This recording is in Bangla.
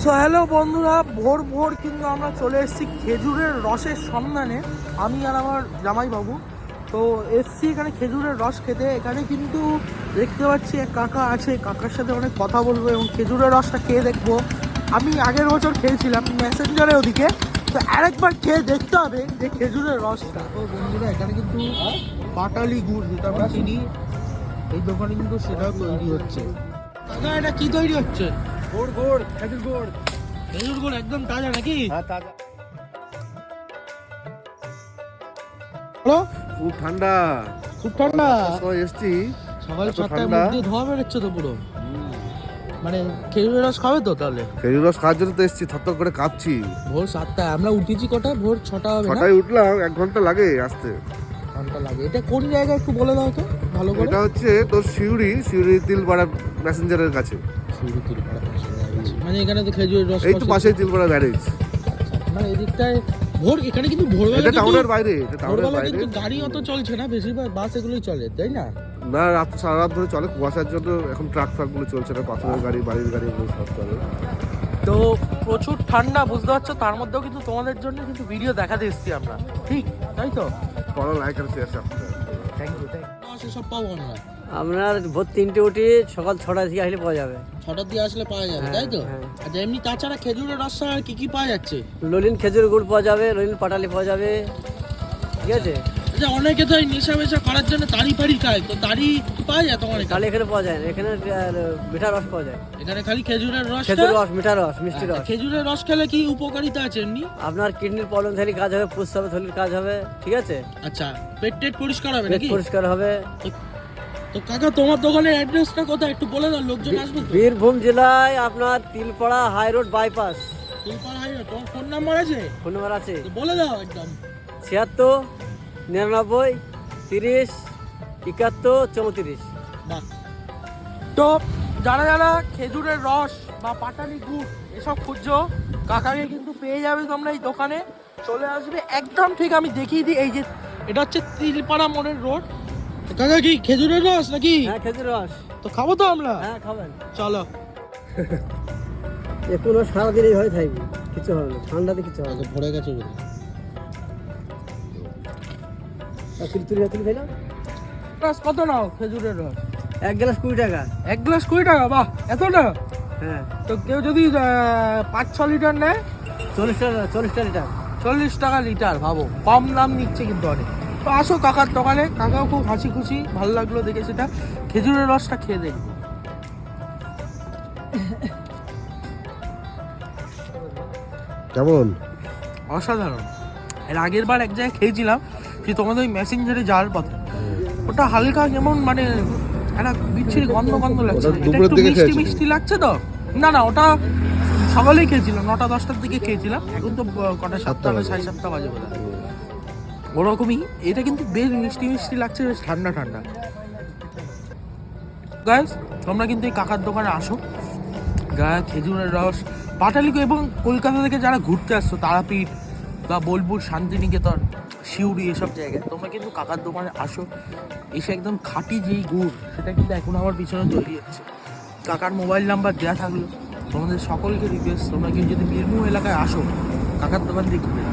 সো হ্যালো বন্ধুরা, ভোর ভোর কিন্তু আমরা চলে এসেছি খেজুরের রসের সন্ধানে। আমি আর আমার জামাইবাবু তো এসছি এখানে খেজুরের রস খেতে। এখানে কিন্তু দেখতে পাচ্ছি এক কাকা আছে, কাকার সাথে অনেক কথা বলবো এবং খেজুরের রসটা খেয়ে দেখবো। আমি আগের বছর খেয়েছিলাম মেসেঞ্জারে ওদিকে, তো আরেকবার খেয়ে দেখতে হবে যে খেজুরের রসটা। তো বন্ধুরা এখানে কিন্তু পাটালি গুড় যেটা আমরা চিনি, এই দোকানে কিন্তু সেটাও তৈরি হচ্ছে। কাকা এটা কি তৈরি হচ্ছে? গুড় গুড় খেজুর গুড়। খেজুর গুড় একদম তাজা নাকি? হ্যাঁ তাজা। হ্যালো, খুব ঠান্ডা। খুব ঠান্ডা। সময় এসছি সকাল এত 7টায় ঠান্ডা। মুখ দিয়ে ধোয়া বেরোচ্ছে তো পুরো। মানে খেজুরের রস খাবে তো তাহলে? খেজুর রস খাওয়ার জন্য তো এসছি, থরথর করে কাঁপছি। ভোর 7টায় আমরা উঠেছি কটা? ভোর 6টা হবে না? 6টায় উঠলাম, 1 ঘন্টা লাগে আসতে। ঘন্টা লাগে। এটা কোন জায়গায় একটু বলে দাও তো ভালো করে। এটা হচ্ছে তোর শিউরি তিলপাড়া প্যাসেঞ্জারের কাছে। শিউরি তিলপাড়া মানে এখানে তো খেজুরের রস এই তো পাশেই তিলপাড়া ব্যারেজ। মানে এদিকটায় ভোর, এখানে কিন্তু ভোরবেলা এটা টাউনের বাইরে, এটা টাউনের ভোরবেলা বাইরে। কিন্তু গাড়ি অত চলছে না, বেশিরভাগ বাস এগুলোই চলে, তাই না? না, সারা রাত ধরে চলে, কুয়াশার জন্য এখন ট্রাক গুলো চলছে না, পাথরের গাড়ি, বাড়ির গাড়ি এগুলো সব চলে। তো প্রচুর ঠান্ডা, বুঝতে পারছো, তার মধ্যেও কিন্তু তোমাদের জন্য কিন্তু ভিডিও দেখাতে এসেছি আমরা, ঠিক তাই তো? ফলো লাইক আর শেয়ার সাবস্ক্রাইব। Thank you. সব পাবো আমরা। আপনার ভোর 3টে উঠি, সকাল 6টার দিকে আসলে পাওয়া যাবে। 6টার দিয়ে আসলে পাওয়া যাবে, তাই তো? হ্যাঁ। আচ্ছা, এমনি তাছাড়া খেজুরের রস আর কি কি পাওয়া যাচ্ছে? ললিন খেজুর গুড় পাওয়া যাবে, ললিন পাটালি পাওয়া যাবে, ঠিক আছে? আচ্ছা, অনেকে তো এই নেশা মেশা করার জন্য তাড়ি ফাড়ি খায়, তো তাড়ি কি পাওয়া যায় তোমার এখানে? তাহলে এখানে পাওয়া যায় না, এখানে মিঠা রস পাওয়া যায়। এখানে খালি খেজুরের রস। খেজুর রস, মিঠা রস, মিষ্টি রস। খেজুরের রস খেলে কি উপকারিতা আছে এমনি? আপনার কিডনির প্রবলেম থাকলে কাজ হবে, প্রস্রাব থলির কাজ হবে, ঠিক আছে? আচ্ছা, পেট টেট পরিষ্কার হবে পেট নাকি? পরিষ্কার হবে। তো কাকা, তোমার দোকানের অ্যাড্রেসটা কোথায় একটু বলে দাও, লোকজন আসবে তো? বীরভূম জেলায় আপনার Tilpara high road bypass. Tilpara highway. তোমার ফোন নাম্বার আছে? ফোন নাম্বার আছে তো বলে দাও একদম। 76 99 30 71 34। বাহ। তো যারা যারা খেজুরের রস বা পাটালি গুড় এসব খুঁজছো, কাকাকে কিন্তু পেয়ে যাবে তোমরা এই দোকানে। চলে আসবে একদম ঠিক, আমি দেখিয়ে দিই। এই যে এটা হচ্ছে তিলপাড়া মোড়ের রোড। কাকা কি খেজুরের রস নাকি? হ্যাঁ, খেজুর রস। তো খাবো তো আমরা? হ্যাঁ, খাবেন। চলো। এখনো সারাদিন এইভাবে থাকবে, কিছু হবে না, ঠান্ডাতে কিছু হবে না। ভরে গেছে বলে। তুলি খাই না। রস কত নাও খেজুরের রস? 1 গ্লাস 20 টাকা। 1 গ্লাস 20 টাকা? বাহ, এতটা? হ্যাঁ, তো কেউ যদি 5-6 লিটার নেয়? 40 টাকা, 40 টাকা লিটার। 40 টাকা লিটার। ভাবো, কম দাম নিচ্ছে কিন্তু অনেক। তো আসো কাকার দোকানে, কাকাও খুব হাসি খুশি, ভালো লাগলো দেখে সেটা। খেজুরের রসটা খেয়ে দেখবো। কেমন? অসাধারণ। এর আগের বার এক জায়গায় খেয়েছিলাম, যে তোমাদের ওই মেসেঞ্জারে যাওয়ার পথে, ওটা হালকা কেমন মানে একটা বিচ্ছিরি গন্ধ গন্ধ লাগছে। ওটা এটা দুপুরের একটু দিকে মিষ্টি খেয়েছিলি? মিষ্টি লাগছে তো। না না, ওটা সকালেই খেয়েছিলাম, 9টা-10টার দিকে খেয়েছিলাম। এখন তো কটা, 7টা বা 7:30 বাজে বোধ হয়। ওরকমই এটা কিন্তু বেশ মিষ্টি মিষ্টি লাগছে, বেশ ঠান্ডা ঠান্ডা। গাইস, তোমরা কিন্তু এই কাকার দোকানে আসো। খেজুরের রস, পাটালি এবং কলকাতা থেকে যারা ঘুরতে আসছো, তারাপীঠ বা বোলপুর, শান্তিনিকেতন, শিউরি, এসব জায়গায় তোমরা কিন্তু কাকার দোকানে আসো। এসে একদম খাঁটি যেই গুড়, সেটা কিন্তু এখন আমার পিছনে তৈরি হচ্ছে। কাকার মোবাইল নাম্বার দেওয়া থাকলো। তোমাদের সকলকে রিকোয়েস্ট, তোমরা কিন্তু যদি বীরভূম এলাকায় আসো, কাকার দোকান দিয়ে ঘুরে